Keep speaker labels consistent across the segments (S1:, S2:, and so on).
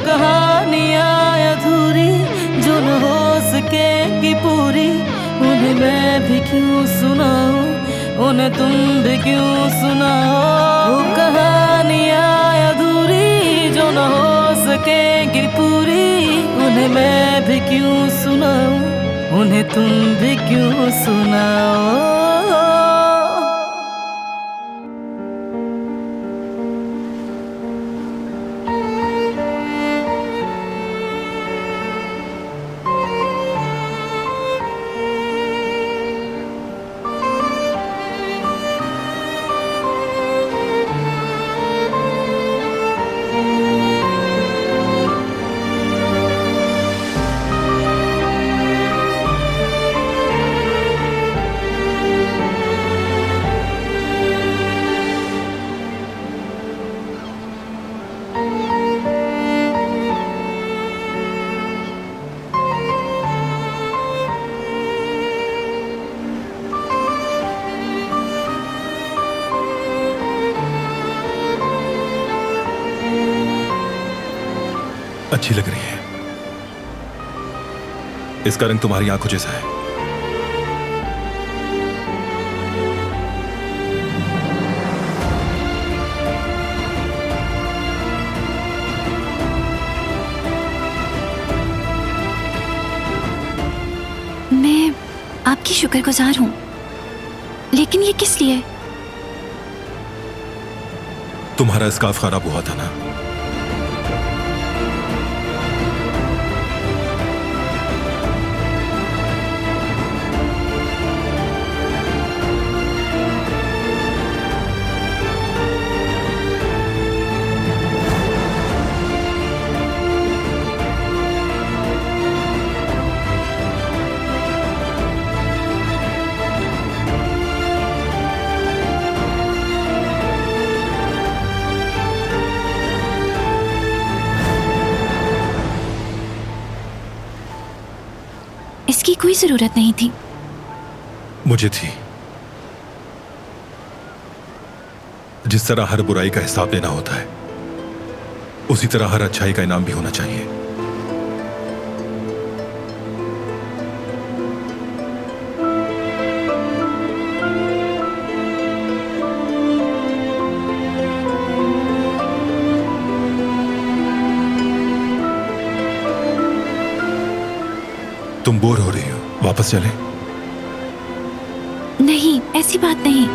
S1: कहानियाँ अधूरी जो न हो सकेगी पूरी, उन्हें मैं भी क्यों सुनाऊं, उन्हें तुम भी क्यों सुनाओ। वो कहानियाँ अधूरी जो न हो सकेगी पूरी, उन्हें मैं भी क्यों सुनाऊं, उन्हें तुम भी क्यों सुनाओ।
S2: अच्छी लग रही है। इसका रंग तुम्हारी आंखों जैसा है।
S3: मैं आपकी शुक्रगुजार हूं, लेकिन ये किस लिए?
S2: तुम्हारा स्कार्फ खराब हुआ था ना,
S3: इसकी कोई जरूरत नहीं थी।
S2: मुझे थी। जिस तरह हर बुराई का हिसाब देना होता है, उसी तरह हर अच्छाई का इनाम भी होना चाहिए। तुम बोर हो रही हो, वापस चलें?
S3: नहीं, ऐसी बात नहीं।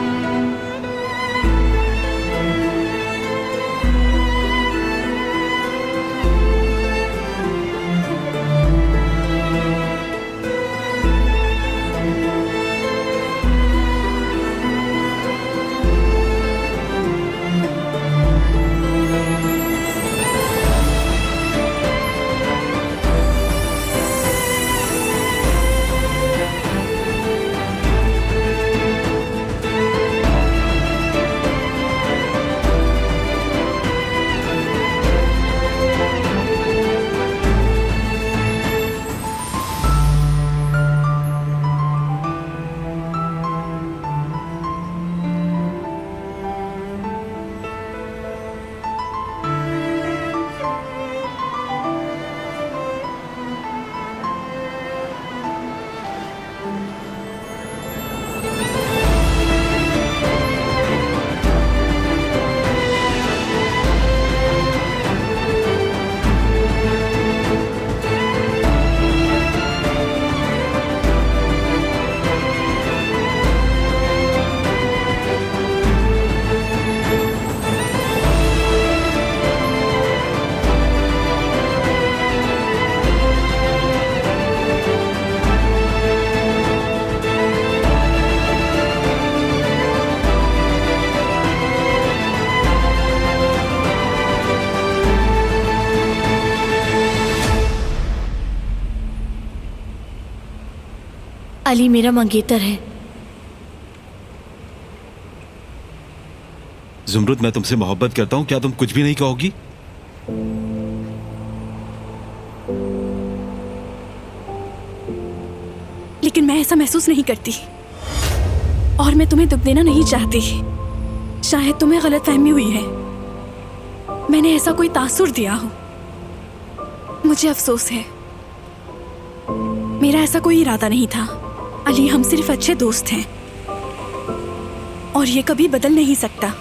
S4: अली मेरा मंगेतर है।
S5: ज़ुमरुद, मैं तुमसे मोहब्बत करता हूँ, क्या तुम कुछ भी नहीं कहोगी?
S4: लेकिन मैं ऐसा महसूस नहीं करती और मैं तुम्हें दुख देना नहीं चाहती। शायद तुम्हें गलतफहमी हुई है, मैंने ऐसा कोई तासुर दिया हो। मुझे अफसोस है, मेरा ऐसा कोई इरादा नहीं था। अली, हम सिर्फ अच्छे दोस्त हैं और ये कभी बदल नहीं सकता।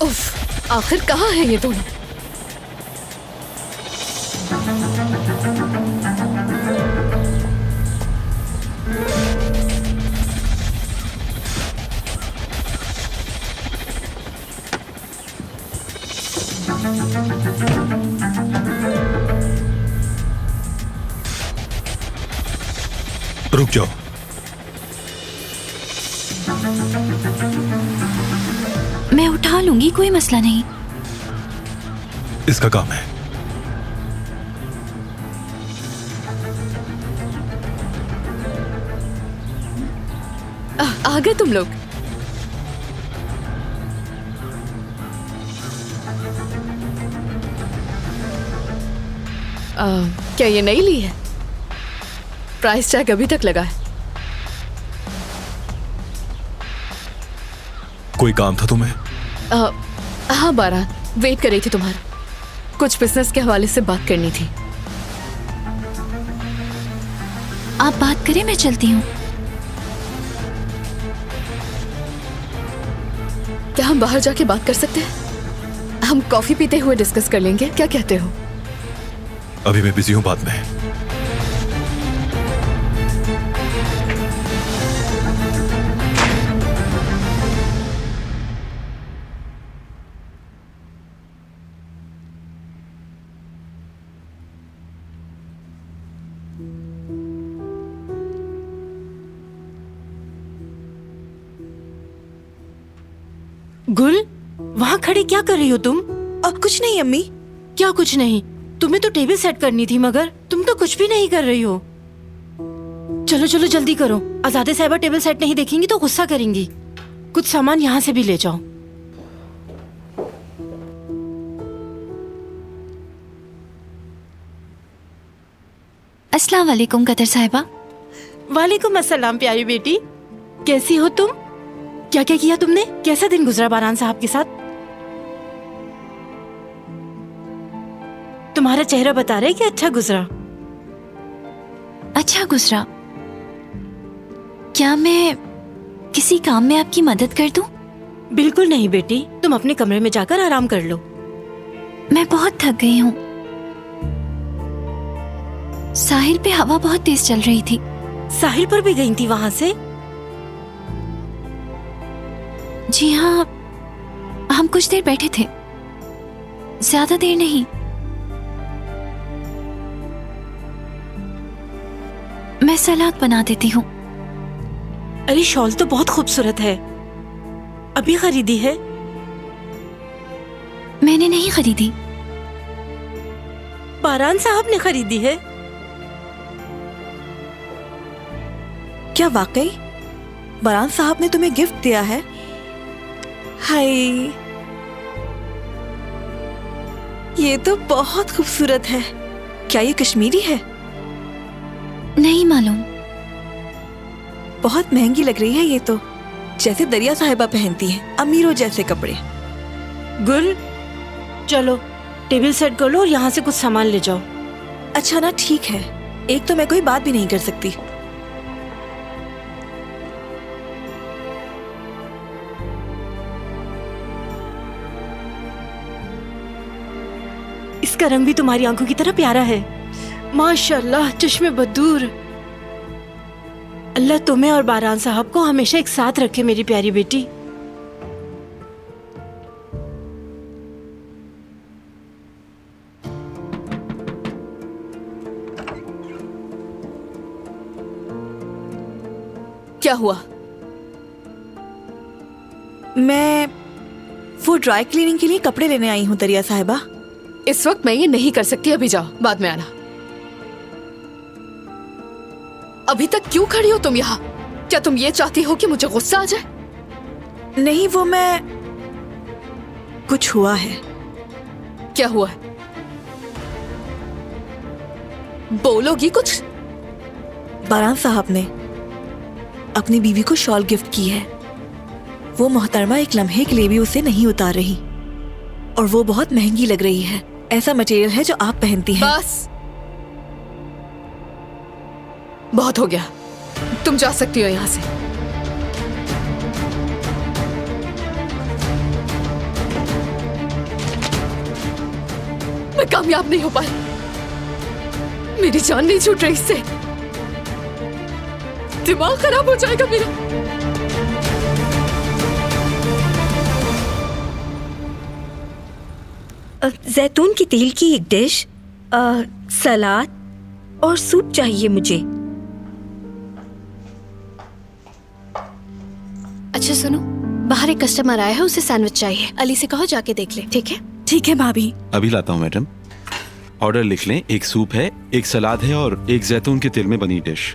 S6: उफ, आखिर कहाँ है ये दोनों?
S2: रुक जाओ।
S3: मैं उठा लूंगी, कोई मसला नहीं।
S2: इसका काम है।
S6: आ गए तुम लोग। क्या ये नई ली है? प्राइस टैग अभी तक लगा है।
S2: कोई काम था तुम्हें?
S6: हाँ बारात, वेट कर रही थी तुम्हारा। कुछ बिजनेस के हवाले से बात करनी थी।
S3: आप बात करें, मैं चलती हूँ।
S6: क्या हम बाहर जाके बात कर सकते हैं? हम कॉफी पीते हुए डिस्कस कर लेंगे, क्या कहते हो?
S2: अभी मैं बिजी हूं, बाद में।
S1: गुल, वहाँ खड़ी क्या कर रही हो तुम?
S7: कुछ नहीं अम्मी।
S1: क्या कुछ नहीं? तुम्हें तो टेबल सेट करनी थी, मगर तुम तो कुछ भी नहीं कर रही हो। चलो चलो जल्दी करो, आजादे साहिबा टेबल सेट नहीं देखेंगी तो गुस्सा करेंगी। कुछ सामान यहाँ से भी ले जाओ।
S3: अस्सलाम वालेकुम कतर साहिबा।
S1: वालेकुम अस्सलाम प्यारी बेटी, कैसी हो तुम? क्या क्या किया तुमने? कैसा दिन गुजरा बारान साहब के साथ? तुम्हारा चेहरा बता रहा है कि अच्छा गुजरा।
S3: अच्छा गुजरा। क्या मैं किसी काम में आपकी मदद कर दूं?
S1: बिल्कुल नहीं बेटी, तुम अपने कमरे में जाकर आराम कर लो।
S3: मैं बहुत थक गई हूँ। साहिल पे हवा बहुत तेज चल रही थी।
S1: साहिल पर भी गई थी वहां से?
S3: जी हाँ, हम कुछ देर बैठे थे, ज्यादा देर नहीं। मैं सलाद बना देती हूँ।
S1: अरे शॉल तो बहुत खूबसूरत है, अभी खरीदी है?
S3: मैंने नहीं खरीदी,
S1: बारान साहब ने खरीदी है।
S7: क्या वाकई बारान साहब ने तुम्हें गिफ्ट दिया है? हाय, ये तो बहुत खूबसूरत है। क्या ये कश्मीरी है?
S3: नहीं मालूम।
S7: बहुत महंगी लग रही है ये तो, जैसे दरिया साहिबा पहनती हैं, अमीरों जैसे कपड़े।
S1: गुल, चलो टेबल सेट कर लो और यहाँ से कुछ सामान ले जाओ।
S7: अच्छा ना, ठीक है। एक तो मैं कोई बात भी नहीं कर सकती।
S8: इसका रंग भी तुम्हारी आंखों की तरह प्यारा है।
S4: माशाल्लाह, चश्मे बदूर।
S8: अल्लाह तुम्हें और बारान साहब को हमेशा एक साथ रखे मेरी प्यारी बेटी।
S6: क्या हुआ?
S7: मैं वो ड्राई क्लीनिंग के लिए कपड़े लेने आई हूँ दरिया साहिबा।
S6: इस वक्त मैं ये नहीं कर सकती, अभी जाओ, बाद में आना। अभी तक क्यों खड़ी हो तुम यहाँ? क्या तुम ये चाहती हो कि मुझे गुस्सा आ जाए?
S7: नहीं, वो मैं कुछ हुआ है।
S6: क्या हुआ है? बोलोगी कुछ?
S7: बारान साहब ने अपनी बीवी को शॉल गिफ्ट की है। वो मोहतरमा एक लम्हे के लिए भी उसे नहीं उतार रही और वो बहुत महंगी लग रही है। ऐसा मटेरियल है जो आप पहनती हैं।
S6: बस, बहुत हो गया, तुम जा सकती हो यहां से। मैं कामयाब नहीं हो पाई, मेरी जान नहीं छूट रही इससे, दिमाग खराब हो जाएगा मेरा।
S8: जैतून की तेल की एक डिश, सलाद और सूप चाहिए मुझे।
S3: अच्छा सुनो, बाहर एक कस्टमर आया है, उसे सैंडविच चाहिए। अली से कहो जाके देख ले, ठीक है?
S4: ठीक है भाभी।
S5: अभी लाता हूँ मैडम। ऑर्डर लिख लें। एक सूप है, एक सलाद है और एक जैतून के तेल में बनी डिश।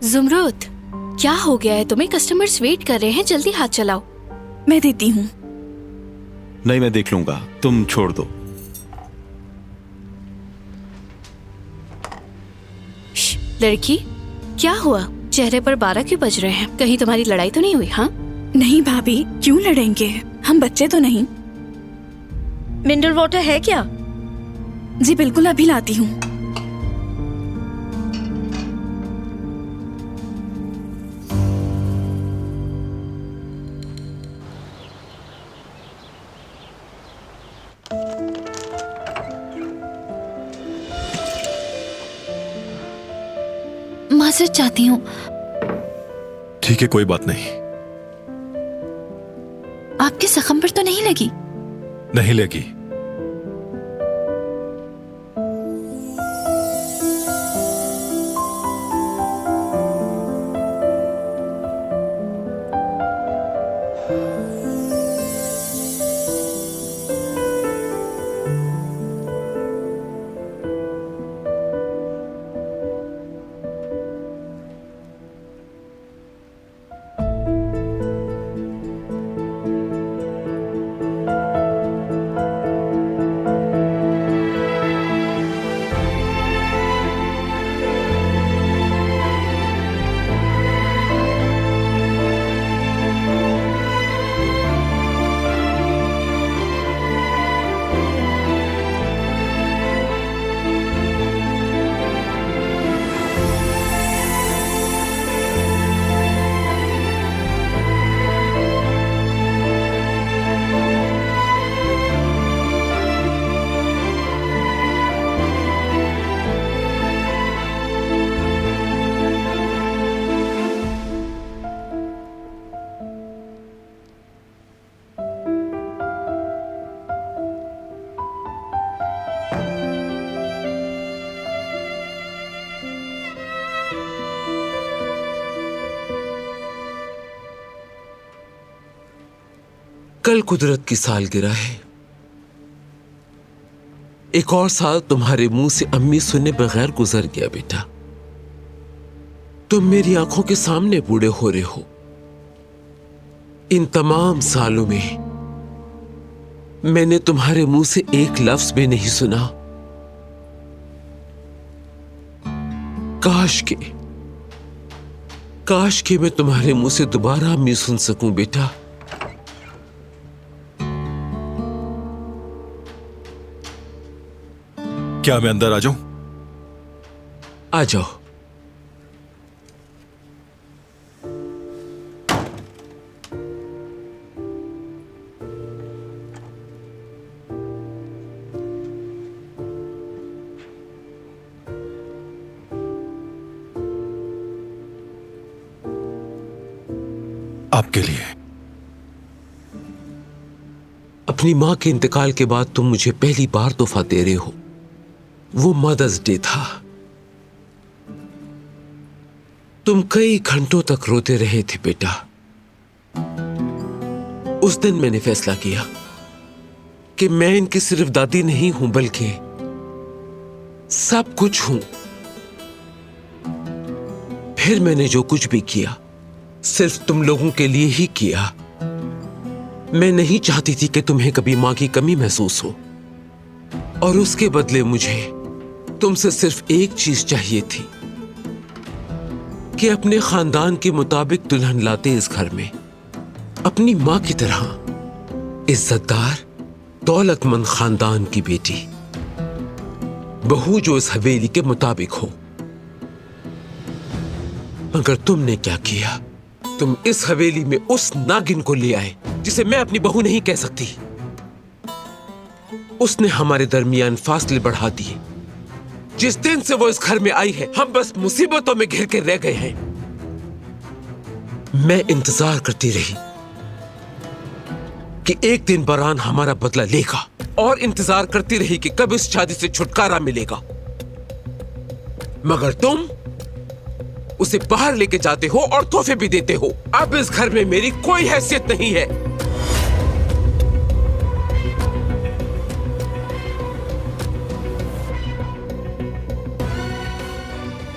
S3: जुमरुद, क्या हो गया है तुम्हें? कस्टमर्स वेट कर रहे हैं, जल्दी हाथ चलाओ।
S4: मैं देती हूँ।
S5: नहीं, मैं देख लूंगा, तुम छोड़ दो।
S3: लड़की, क्या हुआ? चेहरे पर 12 क्यों बज रहे हैं? कहीं तुम्हारी लड़ाई तो नहीं हुई? हाँ
S4: नहीं भाभी, क्यों लड़ेंगे, हम बच्चे तो नहीं।
S8: मिनरल वाटर है क्या?
S4: जी बिल्कुल, अभी लाती हूँ।
S3: माजरत चाहती हूँ।
S2: ठीक है, कोई बात नहीं।
S3: आपके जख्म पर तो नहीं लगी?
S2: नहीं लगी।
S9: कल कुदरत की सालगिरह है। एक और साल तुम्हारे मुंह से अम्मी सुने बगैर गुजर गया बेटा। तुम मेरी आंखों के सामने बूढ़े हो रहे हो। इन तमाम सालों में मैंने तुम्हारे मुंह से एक लफ्ज भी नहीं सुना। काश के मैं तुम्हारे मुंह से दोबारा अम्मी सुन सकूं बेटा।
S2: क्या मैं अंदर आ जाऊं?
S9: आ जाओ।
S2: आपके लिए।
S9: अपनी मां के इंतकाल के बाद तुम मुझे पहली बार तोहफा दे रहे हो। वो मदर्स डे था। तुम कई घंटों तक रोते रहे थे बेटा। उस दिन मैंने फैसला किया कि मैं इनकी सिर्फ दादी नहीं हूं बल्कि सब कुछ हूं। फिर मैंने जो कुछ भी किया सिर्फ तुम लोगों के लिए ही किया। मैं नहीं चाहती थी कि तुम्हें कभी मां की कमी महसूस हो, और उसके बदले मुझे तुमसे सिर्फ एक चीज चाहिए थी कि अपने खानदान के मुताबिक दुल्हन लाते इस घर में, अपनी मां की तरह इज्जतदार दौलतमंद खानदान की बेटी, बहू जो इस हवेली के मुताबिक हो। मगर तुमने क्या किया? तुम इस हवेली में उस नागिन को ले आए जिसे मैं अपनी बहू नहीं कह सकती। उसने हमारे दरमियान फासले बढ़ा दिए। जिस दिन से वो इस घर में आई है हम बस मुसीबतों में घिर के रह गए हैं। मैं इंतजार करती रही कि एक दिन बारान हमारा बदला लेगा, और इंतजार करती रही कि कब इस शादी से छुटकारा मिलेगा। मगर तुम उसे बाहर लेके जाते हो और तोहफे भी देते हो। अब इस घर में मेरी कोई हैसियत नहीं है।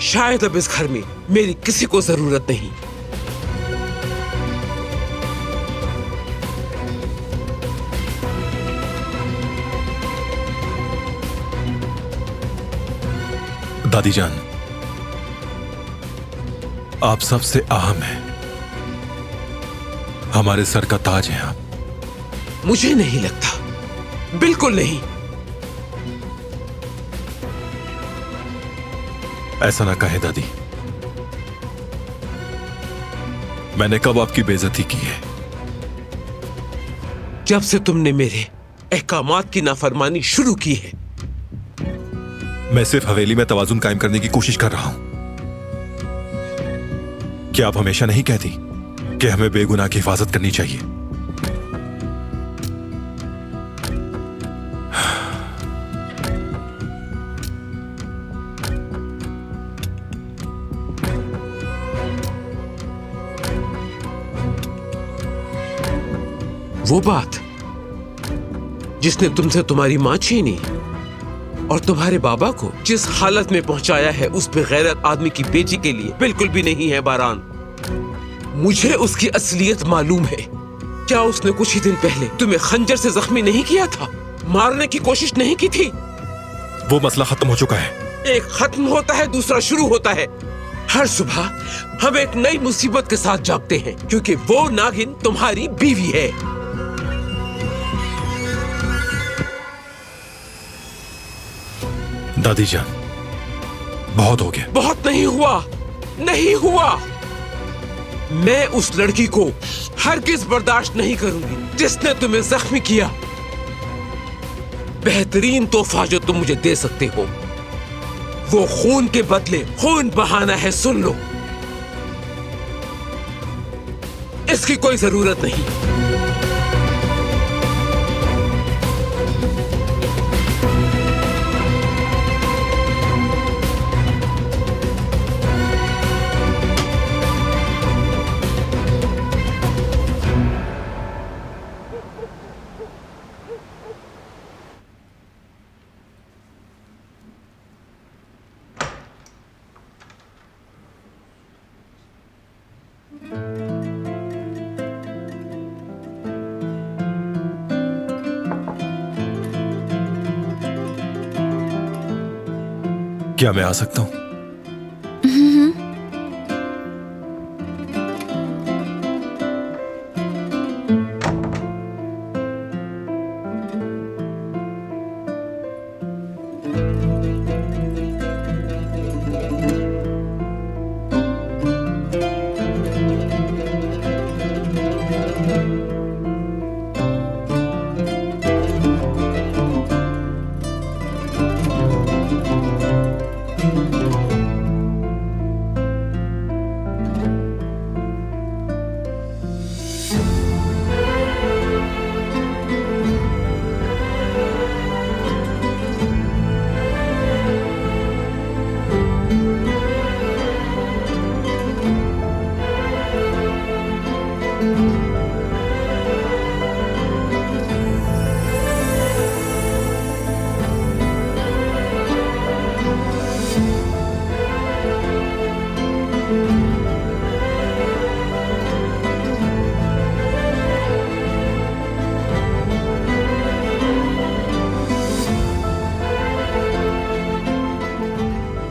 S9: शायद अब इस घर में मेरी किसी को जरूरत नहीं।
S2: दादी जान, आप सबसे अहम हैं। हमारे सर का ताज हैं आप।
S9: मुझे नहीं लगता, बिल्कुल नहीं।
S2: ऐसा ना कहे दादी। मैंने कब आपकी बेइज्जती की है?
S9: जब से तुमने मेरे अहकामात की नाफरमानी शुरू की है।
S2: मैं सिर्फ हवेली में तवाजुन कायम करने की कोशिश कर रहा हूं। क्या आप हमेशा नहीं कहती कि हमें बेगुनाह की हिफाजत करनी चाहिए?
S9: वो बात जिसने तुमसे तुम्हारी मां छीनी और तुम्हारे बाबा को जिस हालत में पहुंचाया है, उस बेगैरत आदमी की बेटी के लिए बिल्कुल भी नहीं है बारान। मुझे उसकी असलियत मालूम है। क्या उसने कुछ ही दिन पहले तुम्हें खंजर से जख्मी नहीं किया था? मारने की कोशिश नहीं की थी?
S2: वो मसला खत्म हो चुका है।
S9: एक खत्म होता है, दूसरा शुरू होता है। हर सुबह हम एक नई मुसीबत के साथ जागते हैं, क्योंकि वो नागिन तुम्हारी बीवी है।
S2: दादी जान, बहुत हो गया।
S9: बहुत नहीं हुआ, नहीं हुआ। मैं उस लड़की को हरगिज बर्दाश्त नहीं करूंगी जिसने तुम्हें जख्मी किया। बेहतरीन तोहफा जो तुम मुझे दे सकते हो वो खून के बदले खून बहाना है। सुन लो, इसकी कोई जरूरत नहीं।
S2: क्या मैं आ सकता हूं?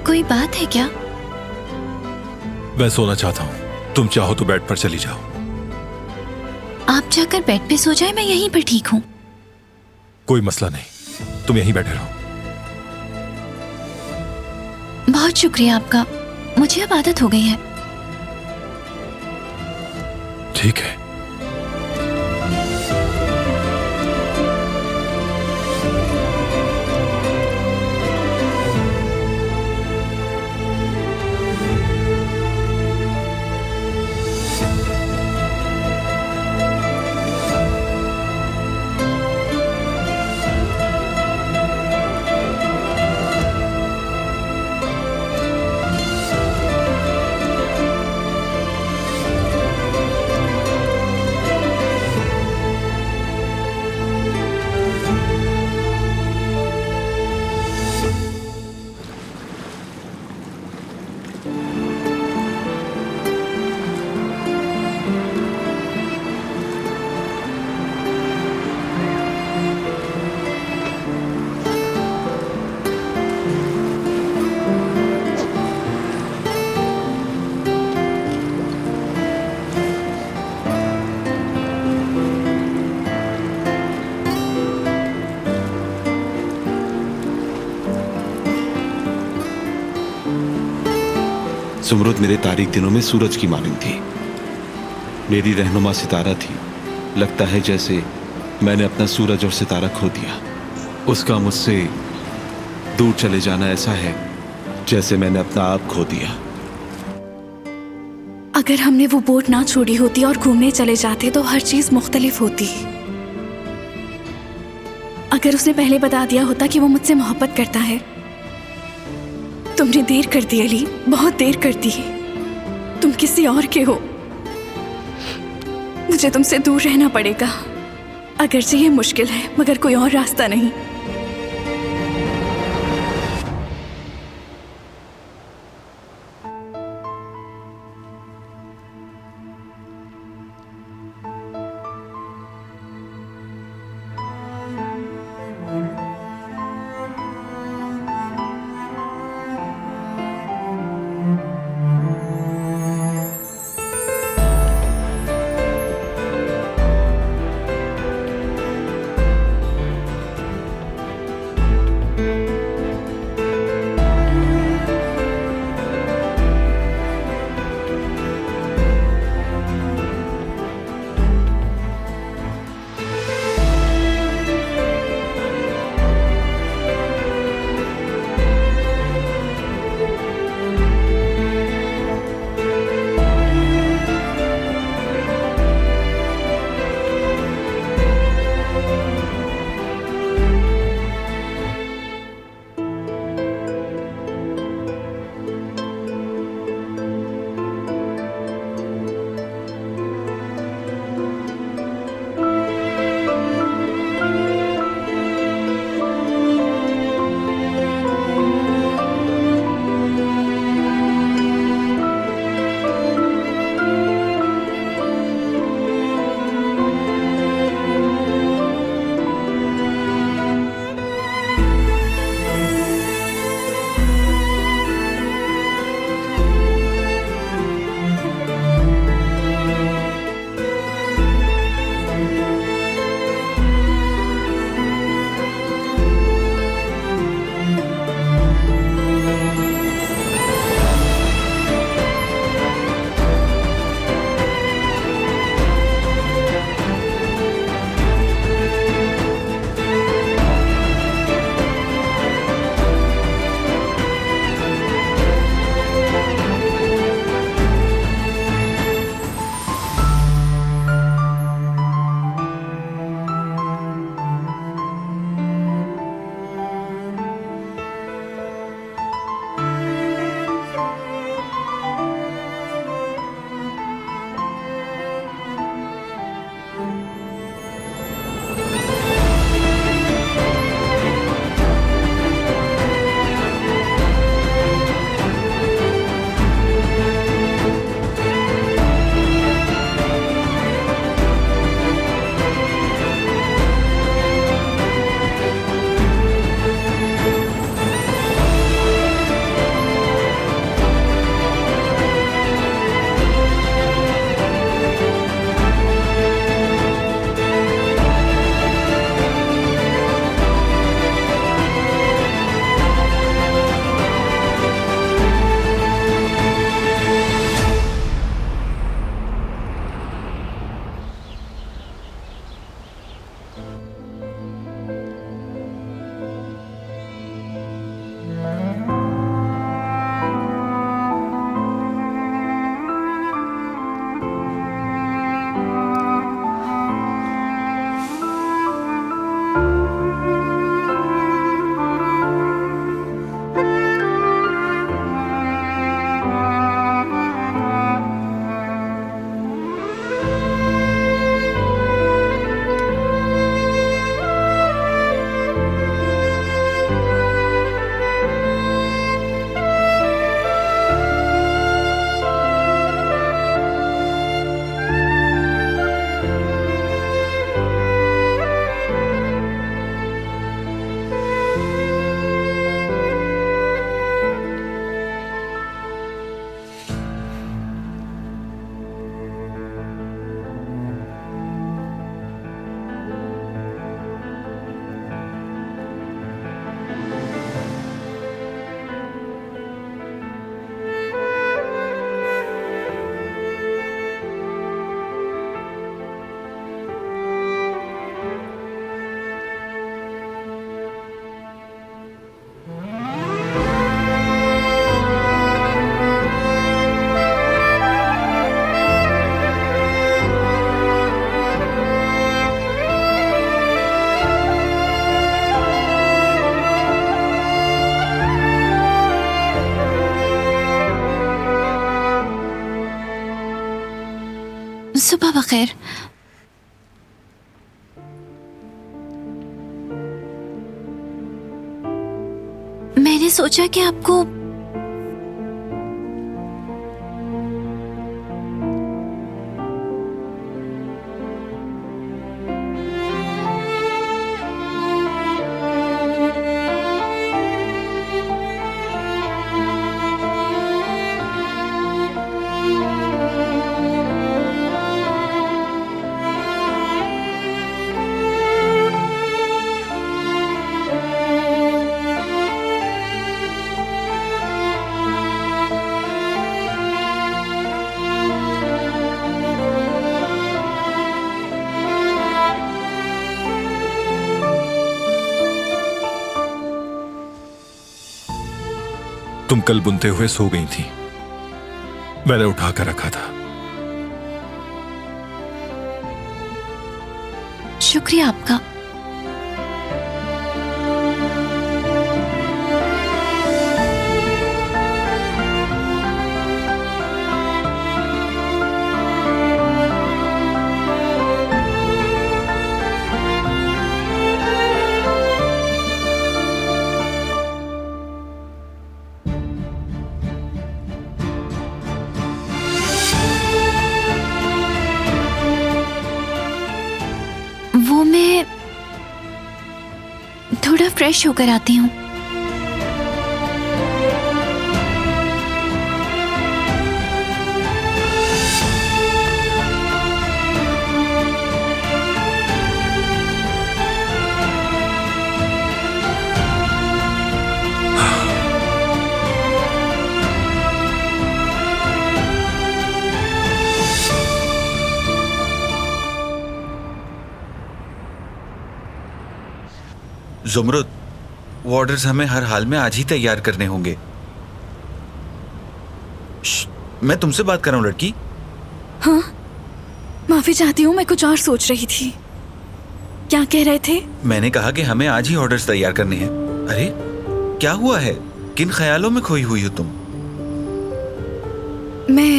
S3: कोई बात है क्या?
S2: मैं सोना चाहता हूं, तुम चाहो तो बेड पर चली जाओ।
S3: आप जाकर बेड पे सो जाए, मैं यहीं पर ठीक हूँ।
S2: कोई मसला नहीं, तुम यहीं बैठे रहो।
S3: बहुत शुक्रिया आपका, मुझे अब आदत हो गई है।
S2: ठीक है।
S5: सुमरुद मेरे तारीख दिनों में सूरज की मानिंद थी, मेरी रहनुमा सितारा थी। लगता है जैसे मैंने अपना सूरज और सितारा खो दिया। उसका मुझसे दूर चले जाना ऐसा है जैसे मैंने अपना आप खो दिया।
S4: अगर हमने वो बोट ना छोड़ी होती और घूमने चले जाते तो हर चीज मुख्तलिफ होती। अगर उसने पहले बता दिया होता कि वो मुझसे मोहब्बत करता है। तुमने देर कर दी अली, बहुत देर कर दी। तुम किसी और के हो। मुझे तुमसे दूर रहना पड़ेगा। अगरचे ये मुश्किल है मगर कोई और रास्ता नहीं।
S3: सुबह बखैर। मैंने सोचा कि आपको
S2: तुम कल बुनते हुए सो गई थी, मैंने उठाकर रखा था।
S3: शुक्रिया आपका। वो मैं थोड़ा फ्रेश होकर आती हूँ।
S10: जुमरुद, वो ऑर्डर्स हमें हर हाल में आज ही तैयार करने होंगे। मैं तुमसे बात कर रहा हूँ लड़की।
S4: हाँ, माफी चाहती हूँ, मैं कुछ और सोच रही थी। क्या कह रहे थे?
S10: मैंने कहा कि हमें आज ही ऑर्डर्स तैयार करने हैं। अरे क्या हुआ है, किन ख्यालों में खोई हुई हो तुम?
S4: मैं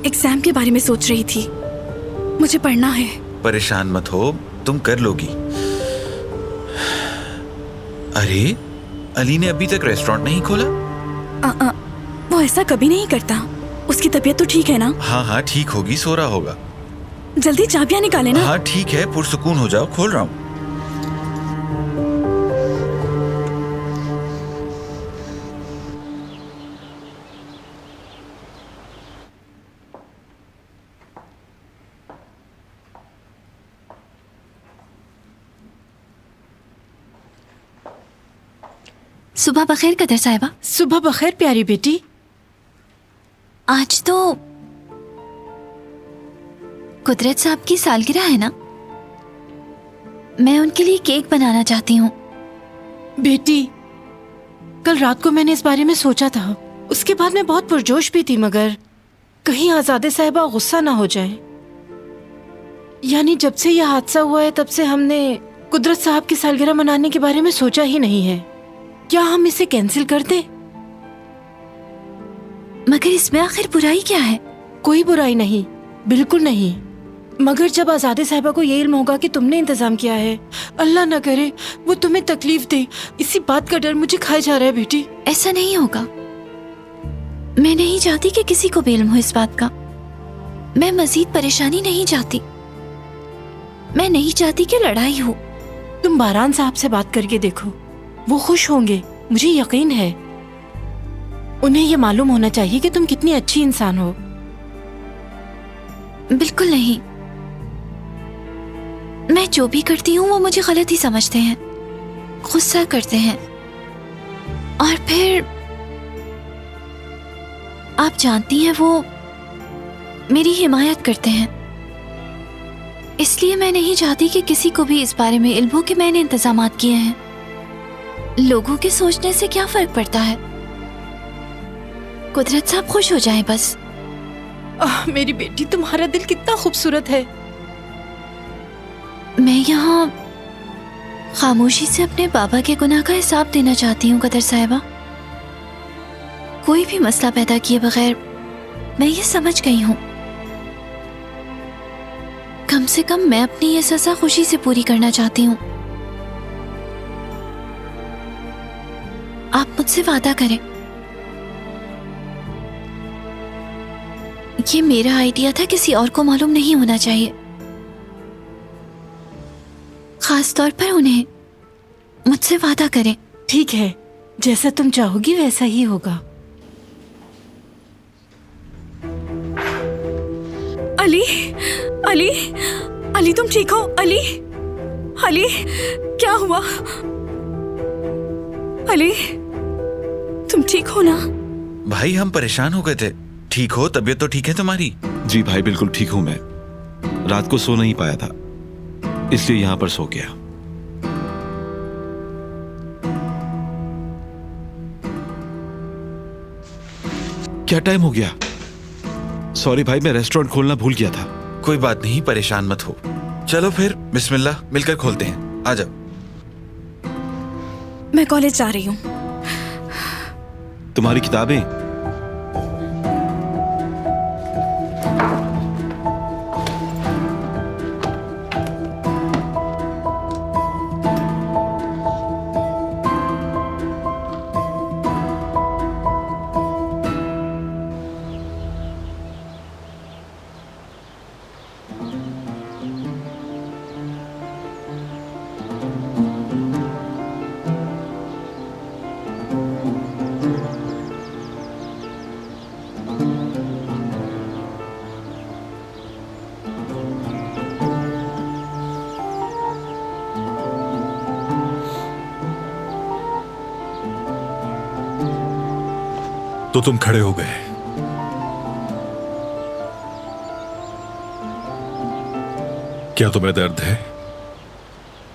S4: एग्जाम के बारे में सोच रही थी, मुझे पढ़ना है।
S10: परेशान मत हो, तुम कर लोगी। अरे अली ने अभी तक रेस्टोरेंट नहीं खोला?
S4: वो ऐसा कभी नहीं करता। उसकी तबीयत तो ठीक है ना?
S10: हाँ हाँ ठीक होगी, सो रहा होगा।
S4: जल्दी चाबियां निकाले ना।
S10: हाँ ठीक है, पुरसुकून हो जाओ, खोल रहा हूँ।
S3: सुबह बखैर कदर साहिबा।
S1: सुबह बखैर प्यारी बेटी।
S3: आज तो कुदरत साहब की सालगिरह है ना, मैं उनके लिए केक बनाना चाहती हूँ।
S1: बेटी, कल रात को मैंने इस बारे में सोचा था, उसके बाद मैं बहुत पुरजोश भी थी, मगर कहीं आजादे साहिबा गुस्सा ना हो जाए। यानी जब से यह हादसा हुआ है तब से हमने कुदरत साहब की सालगिरह मनाने के बारे में सोचा ही नहीं है। क्या हम इसे कैंसिल कर दें?
S3: मगर इसमें आखिर बुराई क्या है?
S1: कोई बुराई नहीं, बिल्कुल नहीं। मगर जब आजादे साहिबा को ये इल्म होगा कि तुमने इंतजाम किया है, अल्लाह ना करे वो तुम्हें तकलीफ दे, इसी बात का डर मुझे खाए जा रहा है बेटी।
S3: ऐसा नहीं होगा। मैं नहीं चाहती कि किसी को बेइल्म हो इस बात का। मैं मजीद परेशानी नहीं चाहती। मैं नहीं चाहती कि लड़ाई हो।
S1: तुम बारान साहब से बात करके देखो, वो खुश होंगे, मुझे यकीन है। उन्हें ये मालूम होना चाहिए कि तुम कितनी अच्छी इंसान हो।
S3: बिल्कुल नहीं। मैं जो भी करती हूँ वो मुझे गलत ही समझते हैं, गुस्सा करते हैं, और फिर आप जानती हैं वो मेरी हिमायत करते हैं। इसलिए मैं नहीं चाहती कि किसी को भी इस बारे में इल्म हो कि मैंने इंतजामात किए हैं। लोगों के सोचने से क्या फर्क पड़ता है? कुदरत साहब खुश हो जाएं बस।
S1: मेरी बेटी, तुम्हारा दिल कितना खूबसूरत है।
S3: मैं यहाँ खामोशी से अपने बाबा के गुनाह का हिसाब देना चाहती हूँ कदर साहिबा। कोई भी मसला पैदा किए बगैर मैं ये समझ गई हूँ कम से कम मैं अपनी ये सजा खुशी से पूरी करना चाहती हूँ। आप मुझसे वादा करें। ये मेरा आइडिया था, किसी और को मालूम नहीं होना चाहिए, खास तौर पर उन्हें। मुझसे वादा करें।
S1: ठीक है, जैसा तुम चाहोगी वैसा ही होगा।
S4: अली, अली, अली तुम ठीक हो? अली, अली, क्या हुआ? अली, तुम ठीक हो ना?
S10: भाई हम परेशान हो गए थे। ठीक हो? तबीयत तो ठीक है तुम्हारी?
S5: जी भाई, बिल्कुल ठीक हूं मैं। रात को सो नहीं पाया था, इसलिए यहां पर सो गया। क्या टाइम हो गया? सॉरी भाई, मैं रेस्टोरेंट खोलना भूल गया था।
S10: कोई बात नहीं, परेशान मत हो। चलो फिर बिस्मिल्लाह, मिलकर खोलते हैं। आ जाओ।
S4: मैं कॉलेज जा रही हूँ।
S5: तुम्हारी किताबें?
S2: तो तुम खड़े हो गए। क्या तुम्हें दर्द है?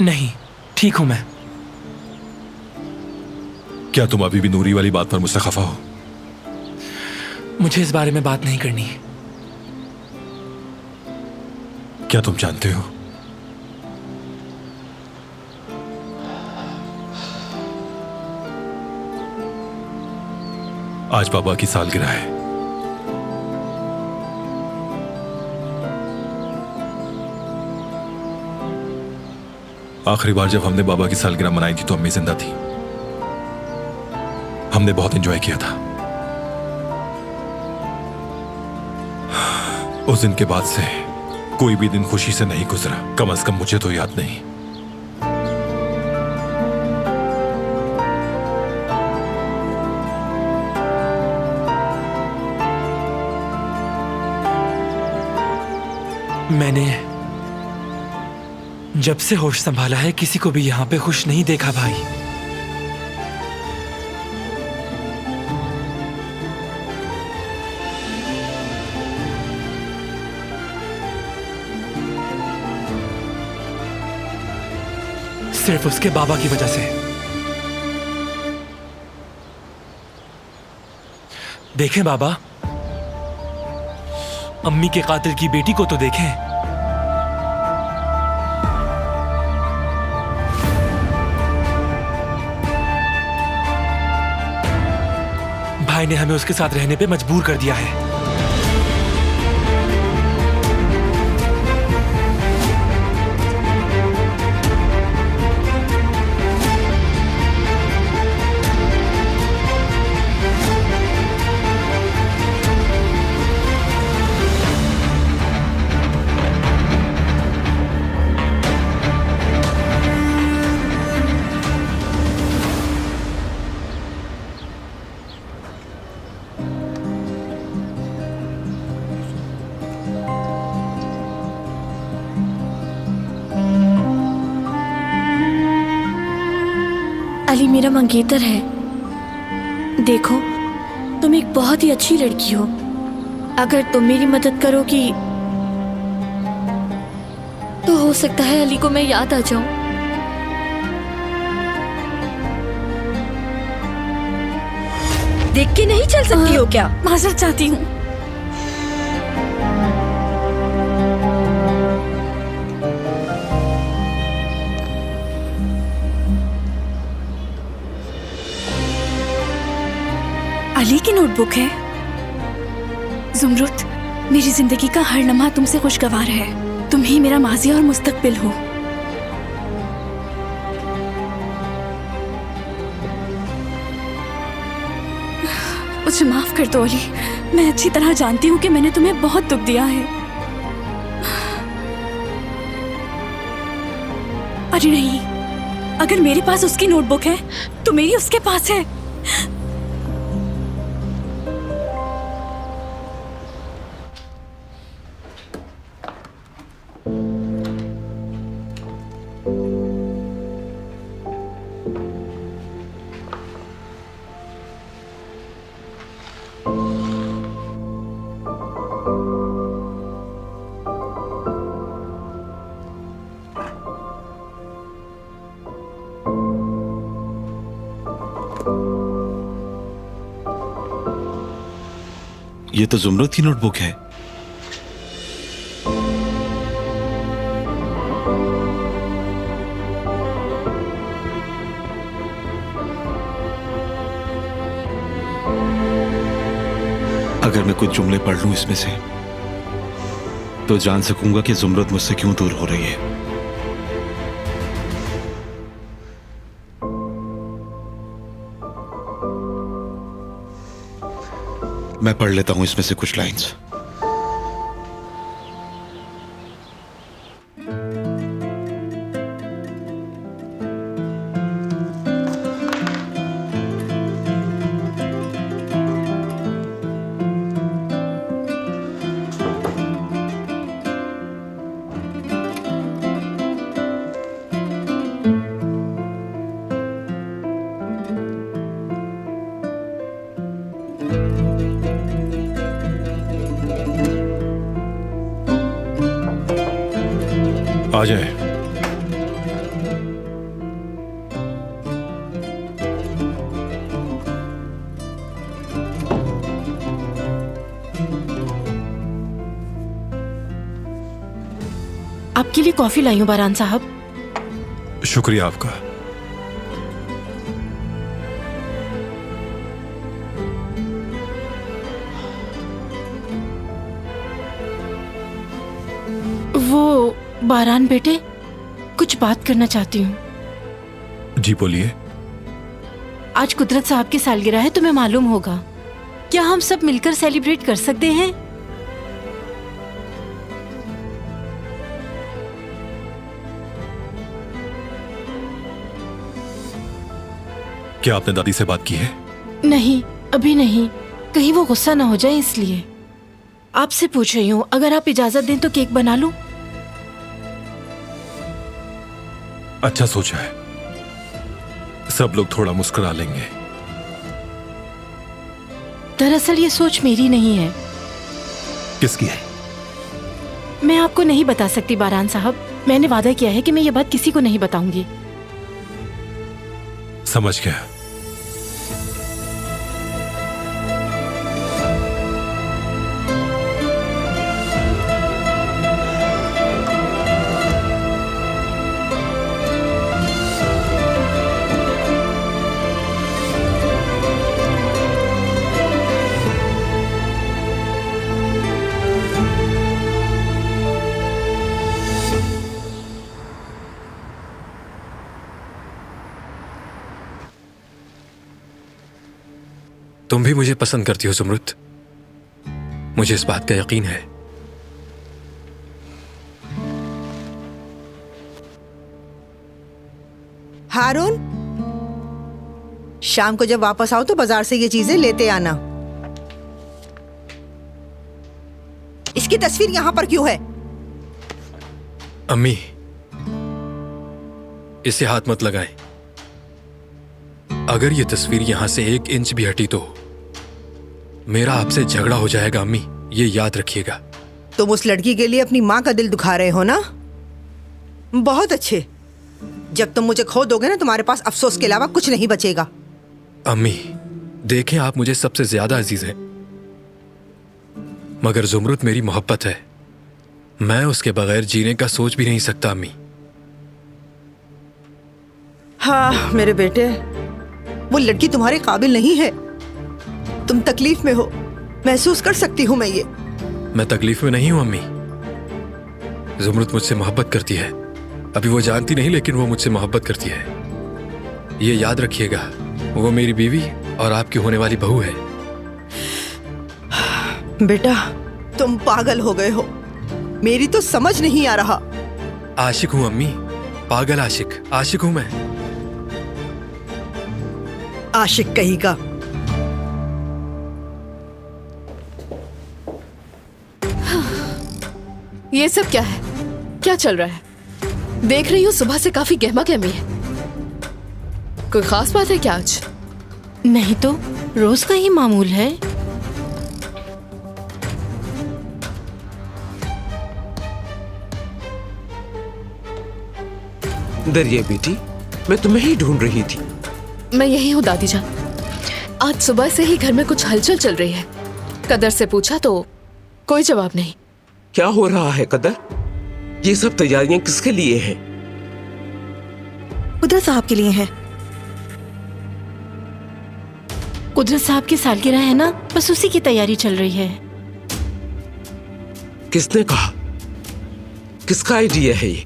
S11: नहीं, ठीक हूं मैं।
S2: क्या तुम अभी भी नूरी वाली बात पर मुझसे खफा हो?
S11: मुझे इस बारे में बात नहीं करनी।
S2: क्या तुम जानते हो आज बाबा की सालगिरह है। आखिरी बार जब हमने बाबा की सालगिरह मनाई थी तो अम्मी जिंदा थी। हमने बहुत एंजॉय किया था। उस दिन के बाद से कोई भी दिन खुशी से नहीं गुजरा, कम से कम मुझे तो याद नहीं।
S11: मैंने जब से होश संभाला है किसी को भी यहां पे खुश नहीं देखा भाई। सिर्फ उसके बाबा की वजह से। देखें बाबा, अम्मी के कातिल की बेटी को तो देखें। भाई ने हमें उसके साथ रहने पे मजबूर कर दिया है।
S7: अली मेरा मंगेतर है। देखो, तुम एक बहुत ही अच्छी लड़की हो। अगर तुम मेरी मदद करोगी तो हो सकता है अली को मैं याद आ जाऊं।
S8: देख के नहीं चल सकती हो क्या?
S4: माजरत चाहती हूँ। अली की नोटबुक है। जुमरुत, मेरी जिंदगी का हर लम्हा तुमसे खुशगवार है। तुम ही मेरा माजी और मुस्तकबिल हो। मुझे माफ कर दो अली, मैं अच्छी तरह जानती हूँ कि मैंने तुम्हें बहुत दुख दिया है। अरे नहीं, अगर मेरे पास उसकी नोटबुक है तो मेरी उसके पास है।
S5: ये तो जुमरत की नोटबुक है। अगर मैं कुछ जुमले पढ़ लूं इसमें से तो जान सकूंगा कि जुमरत मुझसे क्यों दूर हो रही है। मैं पढ़ लेता हूं इसमें से कुछ लाइंस।
S2: आ जाए।
S1: आपके लिए कॉफी लाई हूं बारान साहब।
S2: शुक्रिया आपका।
S1: वो बारान बेटे, कुछ बात करना चाहती हूँ।
S2: जी बोलिए।
S1: आज कुदरत साहब की सालगिरह है, तुम्हें मालूम होगा। क्या हम सब मिलकर सेलिब्रेट कर सकते हैं?
S2: क्या आपने दादी से बात की है?
S1: नहीं, अभी नहीं। कहीं वो गुस्सा ना हो जाए इसलिए आपसे पूछ रही हूँ। अगर आप इजाजत दें तो केक बना लूं?
S2: अच्छा सोचा है, सब लोग थोड़ा मुस्कुरा लेंगे।
S1: दरअसल ये सोच मेरी नहीं है।
S2: किसकी है?
S1: मैं आपको नहीं बता सकती बारान साहब। मैंने वादा किया है कि मैं ये बात किसी को नहीं बताऊंगी।
S2: समझ गया।
S11: तुम भी मुझे पसंद करती हो जुमरुत, मुझे इस बात का यकीन है।
S12: हारून, शाम को जब वापस आओ तो बाजार से ये चीजें लेते आना। इसकी तस्वीर यहाँ पर क्यों है?
S11: अम्मी, इसे हाथ मत लगाएं। अगर ये तस्वीर यहां से 1 इंच भी हटी तो मेरा आपसे झगड़ा हो जाएगा अम्मी, ये याद रखिएगा।
S12: तुम उस लड़की के लिए अपनी माँ का दिल दुखा रहे हो ना? बहुत अच्छे। जब तुम मुझे खो दोगे ना, तुम्हारे पास अफसोस के अलावा कुछ नहीं बचेगा।
S11: अम्मी देखें, आप मुझे सबसे ज्यादा अजीज हैं, मगर जुमरुत मेरी मोहब्बत है। मैं उसके बगैर जीने का सोच भी नहीं सकता अम्मी।
S12: हाँ मेरे बेटे, वो लड़की तुम्हारे काबिल नहीं है। तुम तकलीफ में हो, महसूस कर सकती हूँ मैं ये।
S11: मैं तकलीफ में नहीं हूं अम्मी, जुमरुद मुझसे मोहब्बत करती है। अभी वो जानती नहीं, लेकिन वो मुझसे मोहब्बत करती है। ये याद रखिएगा, वो मेरी बीवी और आपकी होने वाली बहू है।
S12: बेटा, तुम पागल हो गए हो। मेरी तो समझ नहीं आ रहा।
S11: आशिक हूं अम्मी, पागल आशिक, आशिक हूं मैं।
S12: आशिक कहीं का।
S6: ये सब क्या है? क्या चल रहा है? देख रही हूँ सुबह से काफी गहमा गहमी है। कोई खास बात है क्या आज?
S1: नहीं तो रोज का ही मामूल है।
S9: दरिया बेटी, मैं तुम्हें ही ढूंढ रही थी।
S6: मैं यही हूँ दादी जान। आज सुबह से ही घर में कुछ हलचल चल रही है। कदर से पूछा तो कोई जवाब नहीं।
S9: क्या हो रहा है कदर? ये सब तैयारियां किसके लिए हैं?
S7: कुदरत साहब के लिए है।
S1: कुदरत साहब की सालगिरह है ना, बस उसी की तैयारी चल रही है।
S9: किसने कहा? किसका आइडिया है ये?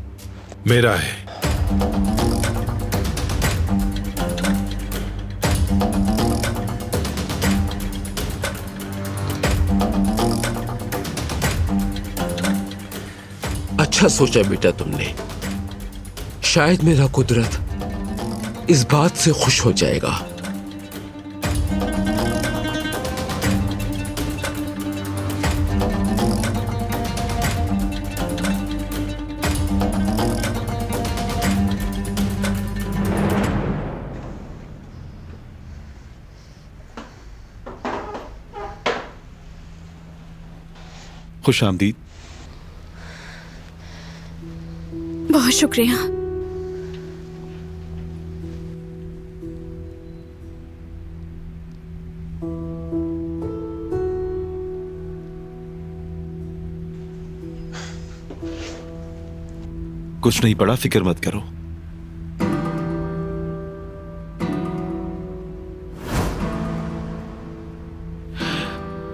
S2: मेरा है।
S9: अच्छा सोचा बेटा तुमने। शायद मेरा कुदरत इस बात से खुश हो जाएगा।
S5: खुश आमदीद।
S4: बहुत शुक्रिया।
S5: कुछ नहीं पड़ा, फिक्र मत करो।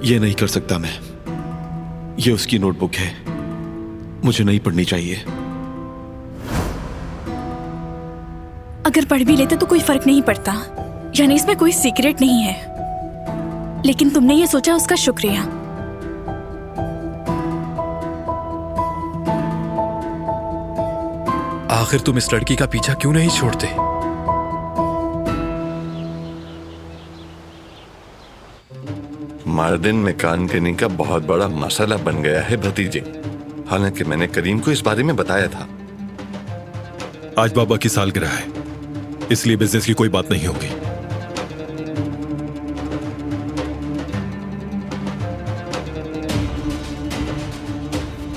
S5: ये नहीं कर सकता मैं। ये उसकी नोटबुक है, मुझे नहीं पढ़नी चाहिए।
S4: अगर पढ़ भी लेते तो कोई फर्क नहीं पड़ता, यानी इसमें कोई सीक्रेट नहीं है। लेकिन तुमने ये सोचा, उसका शुक्रिया।
S11: आखिर तुम इस लड़की का पीछा क्यों नहीं छोड़ते?
S13: मार्दिन में कान कनी का बहुत बड़ा मसला बन गया है भतीजे। हालांकि मैंने करीम को इस बारे में बताया था।
S2: आज बाबा की सालगिरह है, इसलिए बिजनेस की कोई बात नहीं होगी।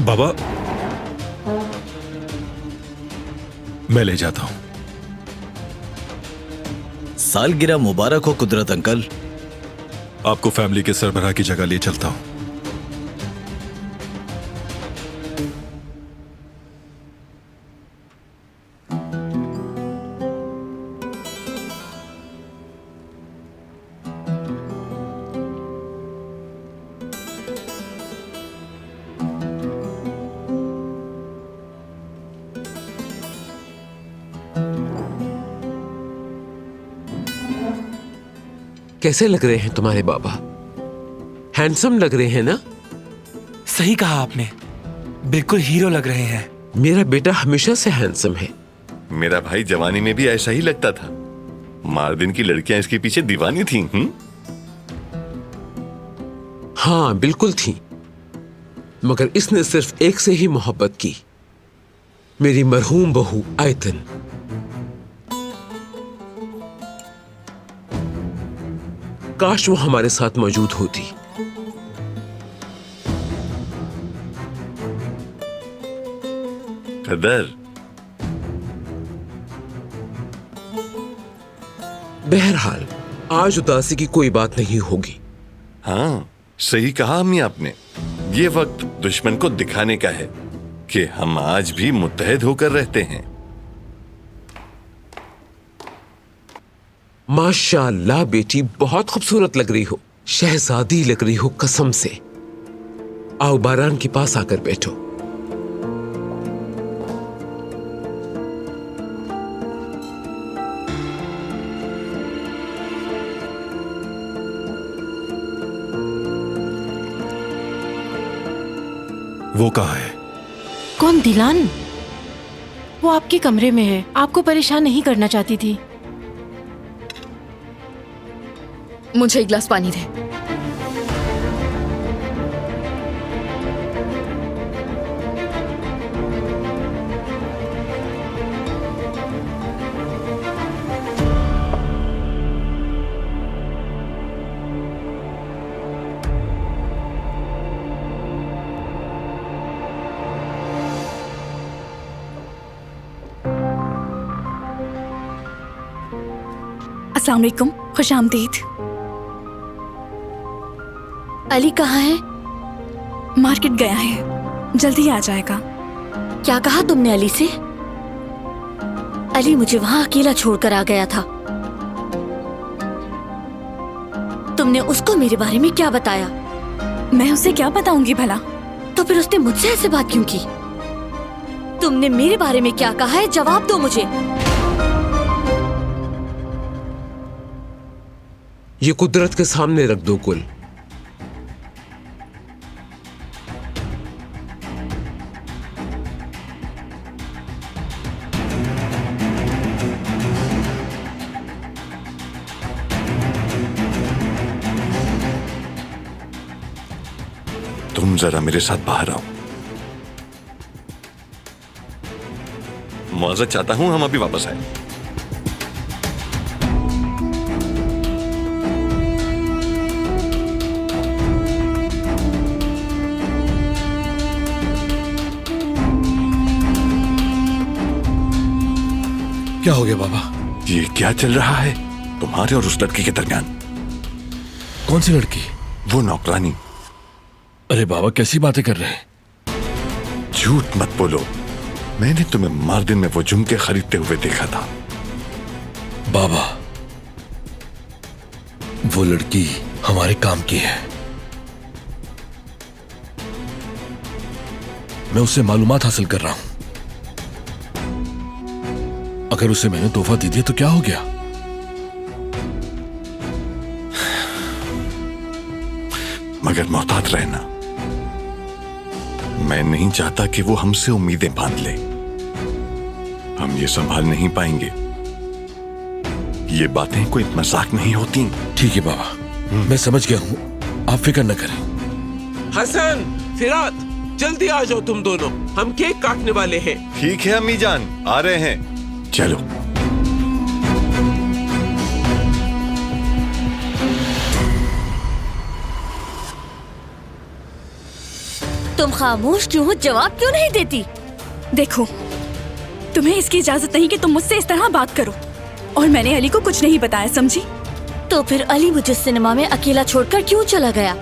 S2: बाबा, मैं ले जाता हूं।
S14: सालगिरह मुबारक हो कुदरत अंकल।
S2: आपको फैमिली के सरबराह की जगह ले चलता हूं।
S9: कैसे लग रहे हैं तुम्हारे बाबा? हैंडसम लग रहे हैं ना?
S15: सही कहा आपने, बिल्कुल हीरो लग रहे हैं।
S9: मेरा बेटा हमेशा से हैंडसम है।
S13: मेरा भाई जवानी में भी ऐसा ही लगता था। मार्दिन की लड़कियां इसके पीछे दीवानी थीं।
S9: हाँ बिल्कुल थी, मगर इसने सिर्फ एक से ही मोहब्बत की, मेरी मरहूम बहू आयतन। काश वो हमारे साथ मौजूद होती।
S13: कदर,
S9: बहरहाल आज उदासी की कोई बात नहीं होगी।
S13: हाँ सही कहा अम्मी आपने। ये वक्त दुश्मन को दिखाने का है कि हम आज भी मुत्तहद होकर रहते हैं।
S9: माशाअल्लाह बेटी, बहुत खूबसूरत लग रही हो, शहजादी लग रही हो कसम से। आओ बारान के पास आकर बैठो।
S2: वो कहाँ है?
S16: कौन? दिलान? वो आपके कमरे में है, आपको परेशान नहीं करना चाहती थी।
S6: मुझे एक गिलास पानी दे।
S4: अस्सलाम वालेकुम, खुश आमदीद।
S3: अली कहाँ है?
S4: मार्केट गया है, जल्दी आ जाएगा।
S3: क्या कहा तुमने अली से? अली मुझे वहाँ अकेला छोड़कर आ गया था। तुमने उसको मेरे बारे में क्या बताया?
S4: मैं उसे क्या बताऊंगी भला?
S3: तो फिर उसने मुझसे ऐसे बात क्यों की? तुमने मेरे बारे में क्या कहा है, जवाब दो मुझे।
S9: ये कुदरत के सामने रख दो कुल।
S13: तुम जरा मेरे साथ बाहर आओ। मुआज़त चाहता हूं हम अभी वापस आए।
S11: क्या हो गया बाबा?
S13: ये क्या चल रहा है तुम्हारे और उस लड़की के दरमियान?
S11: कौन सी लड़की?
S13: वो नौकरानी।
S11: अरे बाबा कैसी बातें कर रहे हैं?
S13: झूठ मत बोलो, मैंने तुम्हें मार्दिन में वो झुमके खरीदते हुए देखा था।
S11: बाबा वो लड़की हमारे काम की है। मैं उससे मालूमात हासिल कर रहा हूं। अगर उसे मैंने तोहफा दे दिया तो क्या हो गया?
S13: मगर मोहतात रहना, मैं नहीं चाहता कि वो हमसे उम्मीदें बांध ले। हम ये संभाल नहीं पाएंगे। ये बातें कोई मजाक नहीं होती।
S11: ठीक है बाबा, मैं समझ गया हूं, आप फिक्र न करें।
S9: हसन, फिरात, जल्दी आ जाओ तुम दोनों, हम केक काटने वाले हैं।
S13: ठीक है अम्मी जान, आ रहे हैं। चलो।
S3: तुम खामोश क्यों हो? जवाब क्यों नहीं देती?
S4: देखो, तुम्हें इसकी इजाजत नहीं कि तुम मुझसे इस तरह बात करो, और मैंने अली को कुछ नहीं बताया, समझी?
S3: तो फिर अली मुझे सिनेमा में अकेला छोड़कर क्यों चला गया?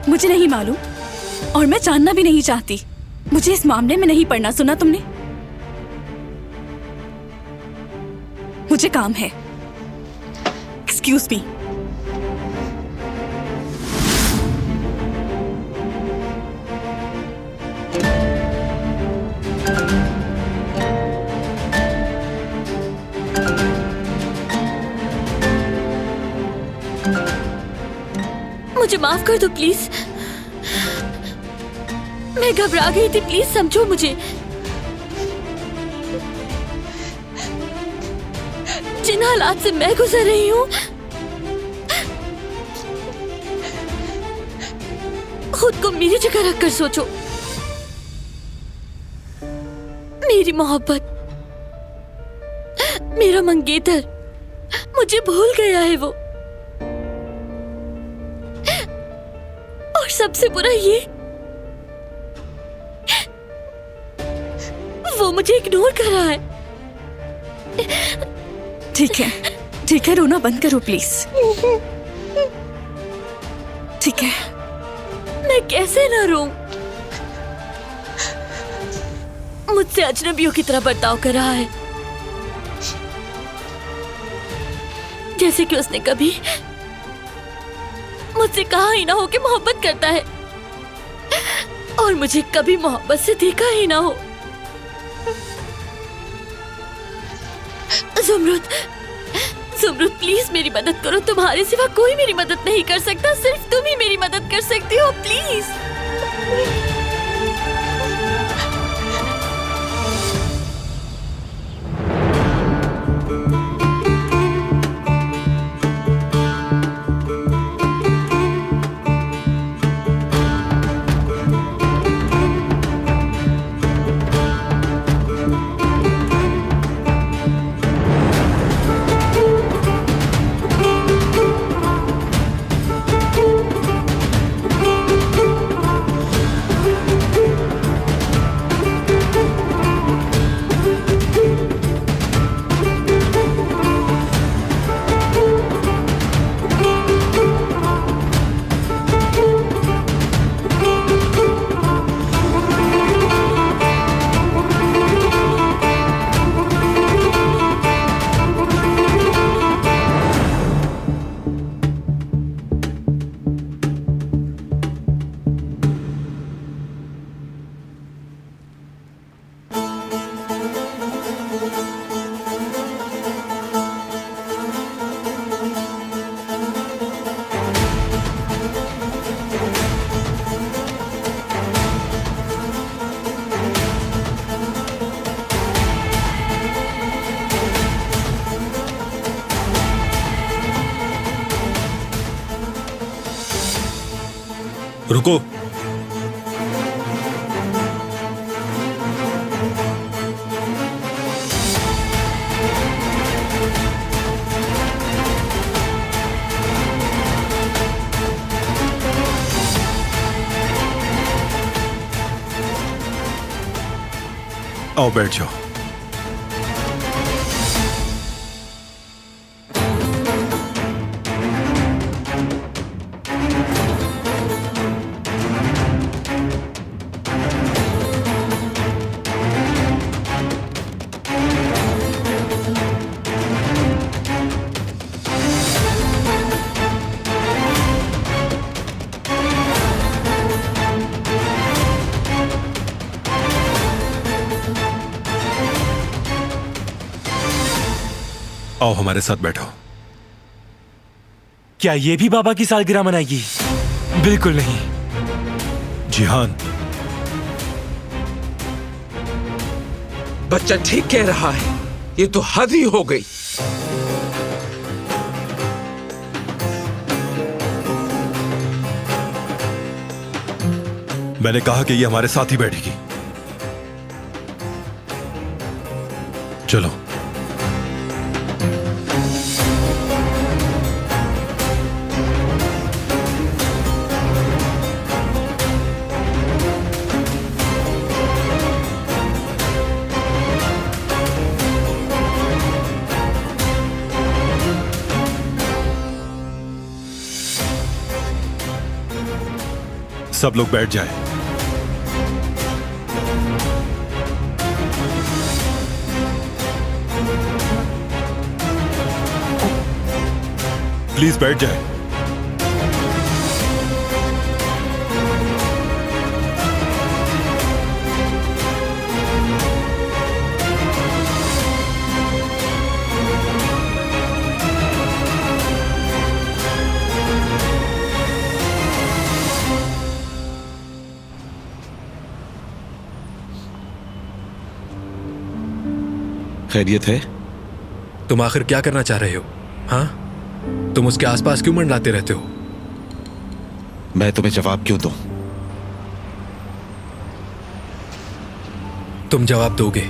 S4: मुझे नहीं मालूम, और मैं जानना भी नहीं चाहती। मुझे इस मामले में नहीं पड़ना, सुना तुमने? मुझे काम है। Excuse me.
S3: मुझे माफ कर दो प्लीज, मैं घबरा गई थी, प्लीज समझो मुझे। जिन हालात से मैं गुजर रही हूँ, खुद को मेरी जगह रखकर सोचो। मेरी मोहब्बत, मेरा मंगेतर मुझे भूल गया है वो, और सबसे बुरा ये, वो मुझे इग्नोर कर रहा है।
S4: ठीक है, रोना बंद करो प्लीज। ठीक है।
S3: मैं कैसे ना रोऊं? मुझसे अजनबियों की तरह बर्ताव कर रहा है, जैसे कि उसने कभी मुझसे कहा ही ना हो कि मोहब्बत करता है, और मुझे कभी मोहब्बत से देखा ही ना हो। जुमरुद, जुमरुद प्लीज मेरी मदद करो। तुम्हारे सिवा कोई मेरी मदद नहीं कर सकता, सिर्फ तुम ही मेरी मदद कर सकती हो, प्लीज।
S2: रुको। आओ बैठ जाओ। आओ हमारे साथ बैठो।
S15: क्या ये भी बाबा की सालगिरह मनाएगी? बिल्कुल नहीं।
S2: जिहान,
S9: बच्चा ठीक कह रहा है, ये तो हद ही हो गई।
S2: मैंने कहा कि ये हमारे साथ ही बैठेगी। चलो। सब लोग बैठ जाएं। प्लीज बैठ जाएं।
S5: खैरियत है?
S11: तुम आखिर क्या करना चाह रहे हो? हाँ, तुम उसके आसपास क्यों मंडराते रहते हो?
S5: मैं तुम्हें जवाब क्यों दूं?
S11: तुम जवाब दोगे।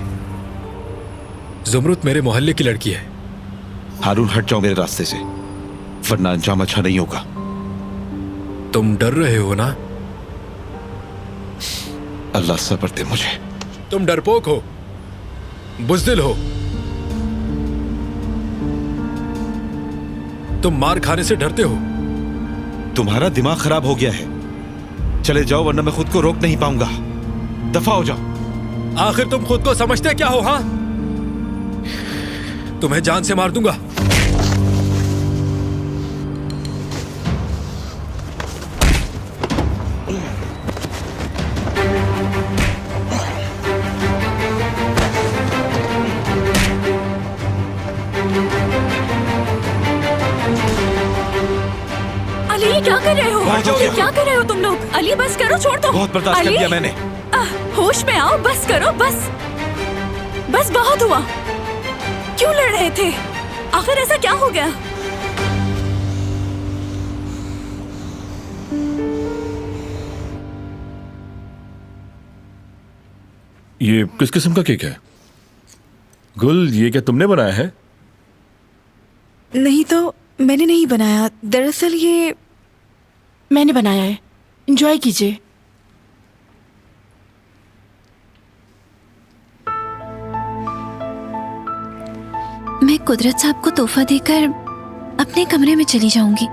S11: जुमरुत मेरे मोहल्ले की लड़की है।
S5: हारून, हट जाओ मेरे रास्ते से, वरना अंजाम अच्छा नहीं होगा।
S11: तुम डर रहे हो ना?
S5: अल्लाह सब्र दे मुझे।
S11: तुम डरपोक हो, बुज़दिल हो। तुम मार खाने से डरते हो।
S5: तुम्हारा दिमाग खराब हो गया है। चले जाओ वरना मैं खुद को रोक नहीं पाऊंगा। दफा हो जाओ।
S11: आखिर तुम खुद को समझते क्या हो? हाँ, तुम्हें जान से मार दूंगा।
S4: अली, ये क्या कर रहे हो? ये क्या कर रहे हो तुम लोग? अली बस करो, छोड़ दो।
S5: बहुत बर्दाश्त कर लिया मैंने।
S4: होश में आओ, बस करो, बस बस बहुत हुआ। क्यों लड़ रहे थे? आखिर ऐसा क्या हो गया?
S17: ये किस किस्म का केक है? गुल, ये क्या तुमने बनाया है?
S7: नहीं तो मैंने नहीं बनाया, दरअसल ये
S16: मैंने बनाया है। एंजॉय कीजिए।
S3: मैं कुदरत साहब को तोहफा देकर अपने कमरे में चली जाऊंगी।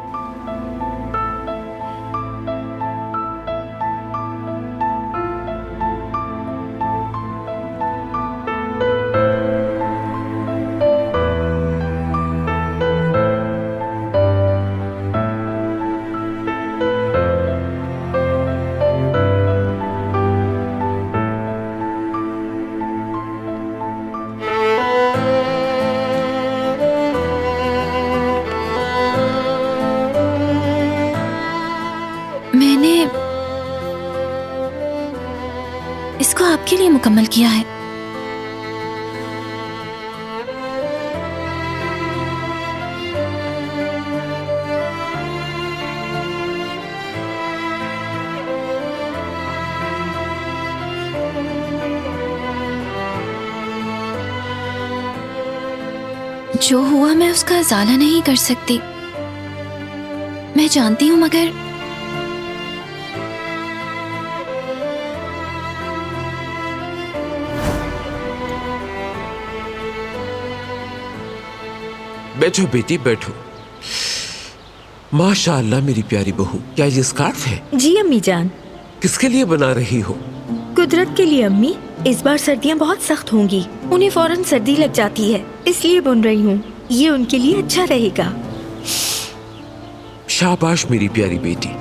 S3: इसको आपके लिए मुकम्मल किया है। जो हुआ मैं उसका इजाला नहीं कर सकती, मैं जानती हूँ, मगर
S9: बैठो बेटी बैठो। माशाअल्लाह मेरी प्यारी बहू, क्या ये स्कार्फ है?
S8: जी अम्मी जान।
S9: किसके लिए बना रही हो?
S8: कुदरत के लिए अम्मी। इस बार सर्दियाँ बहुत सख्त होंगी, उन्हें फौरन सर्दी लग जाती है, इसलिए बुन रही हूँ। ये उनके लिए अच्छा रहेगा।
S9: शाबाश मेरी प्यारी बेटी।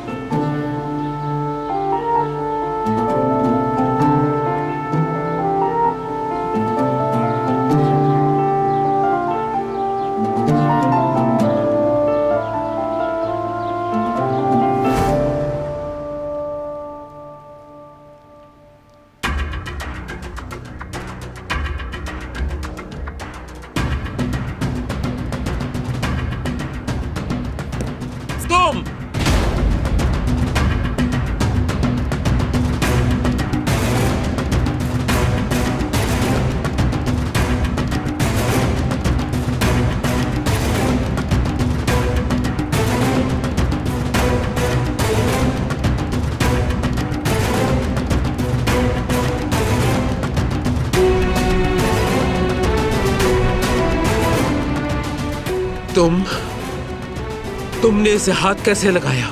S9: तुमने इसे हाथ कैसे लगाया?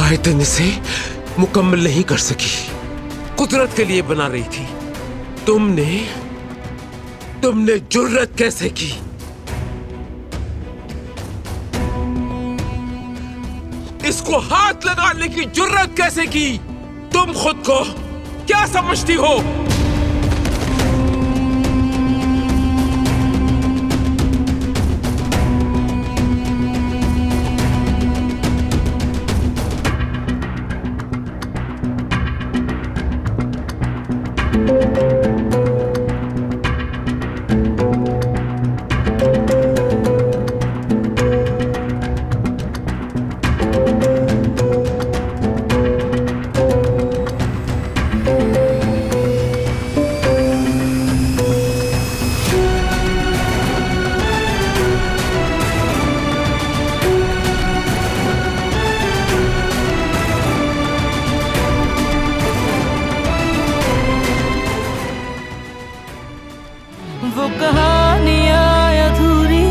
S9: आयतन इसे मुकम्मल नहीं कर सकी, कुदरत के लिए बना रही थी। तुमने जुर्रत कैसे की? इसको हाथ लगाने की जुर्रत कैसे की? तुम खुद को क्या समझती हो?
S1: वो कहानियाँ अधूरी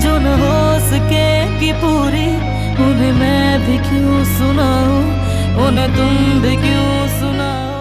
S1: जो न हो सके कि पूरी, उन्हें मैं भी क्यों सुनाऊं, उन्हें तुम भी क्यों सुनाओ।